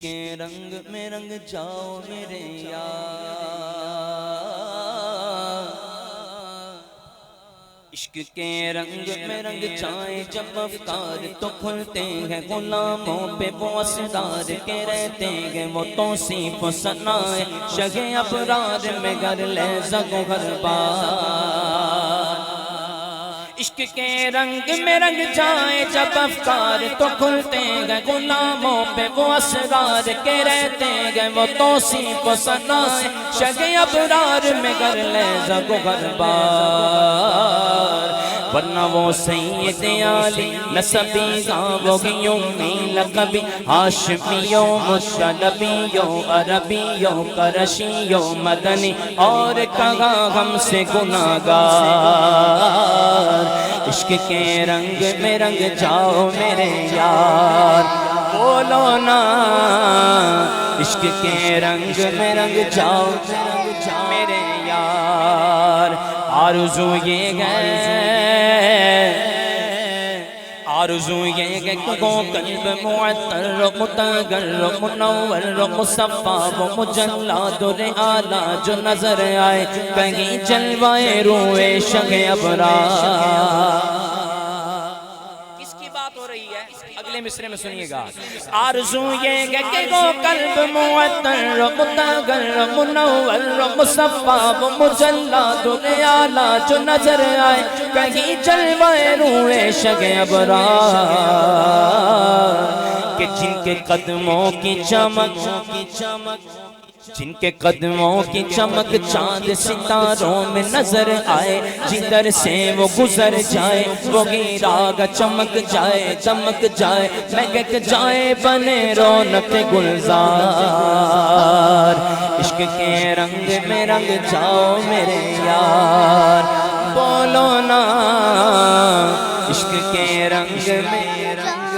کے رنگ میں رنگ جاؤ میرے یار، عشق کے رنگ میں رنگ جائیں جب افکار تو کھلتے ہیں غلاموں پہ وہ اسرار کے رہتے ہیں وہ توصیف و ثنائے شہ ابرار میں گر لے زگ و غربار۔ عشق کے رنگ میں رنگ جائیں جب افکار تو کھلتے ہیں غلاموں پہ وہ اسرار کے رہتے ہیں وہ توصیف و ثنائے شہ ابرار میں گر لے زگ و غربار۔ ورنہ وہ سید عالی نسبی گاوگیوں میں لقبی ہاشمیوں مطلبیوں عربیوں قرشیوں مدنی اور کہا ہم سے گناہگار۔ عشق کے رنگ میں رنگ جاؤ میرے یار، بولو نا عشق کے رنگ میں رنگ جاؤ میرے یار۔ آرزو یہ ہے کہ وہ قلب معطر و متغر و منور و مصفا و مجلاد و اعلیٰ جو نظر آئے کہیں جلوائے روئے شہ ابرار۔ کس کی بات ہو رہی ہے؟ اگلے مصرے میں سنیے گا۔ آرزو یہ ہے کہ وہ قلب معطر و متغر و منور و مصفا و مجلاد و اعلیٰ جو نظر آئے کہیں جلوائے روئے شہ ابرار۔ کہ جن کے قدموں کی چمک چاند ستاروں میں نظر آئے جدھر سے وہ گزر جائے وہ گیراگ چمک جائے چمک جائے مہک جائے بنے رونق گلزار۔ عشق کے رنگ میں رنگ جاؤ میرے یار، بولو نا عشق کے رنگ میں رنگ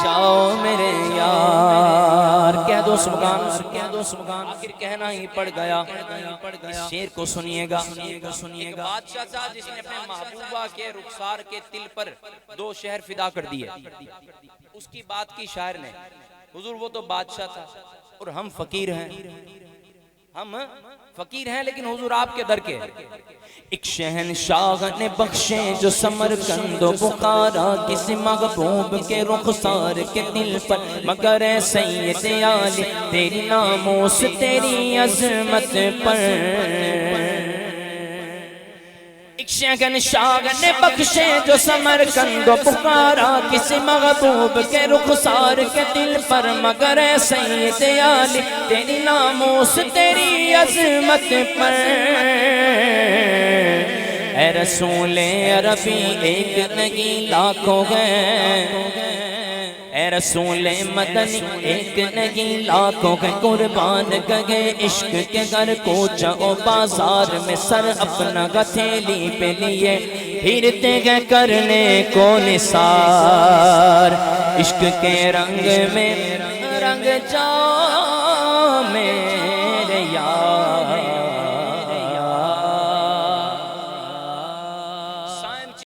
جاؤ میرے یار۔ کہہ دو سبحان، آخر کہنا ہی پڑ گیا۔ اس شعر کو سنیے گا۔ ایک بادشاہ تھا جس نے اپنے محبوبہ کے رخسار کے تل پر 2 شہر فدا کر دیے۔ اس کی بات کی شاعر نے، حضور وہ تو بادشاہ تھا اور ہم فقیر ہیں لیکن حضور آپ کے در کے۔ ایک شہنشاہ نے بخشے جو سمرقند و بخارا کسی محبوب کے رخسار کے دل پر، مگر اے سید عالی تیری ناموس تیری عظمت پر۔ ایک شہنشاہ نے بخشے جو سمرقند و بخارا کسی محبوب کے رخسار کے دل پر، مگر اے سید عالی تیری ناموس تیری عظمت پر۔ اے رسول عربی ایک نہیں لاکھوں ہیں، اے رسول مدنی ایک نہیں لاکھوں ہیں، قربان گئے عشق کے گھر کوچہ و بازار میں سر اپنا ہتھیلی پہ لیے پھرتے گئے کرنے کو نثار۔ عشق کے رنگ میں رنگ جاؤ میرے یار۔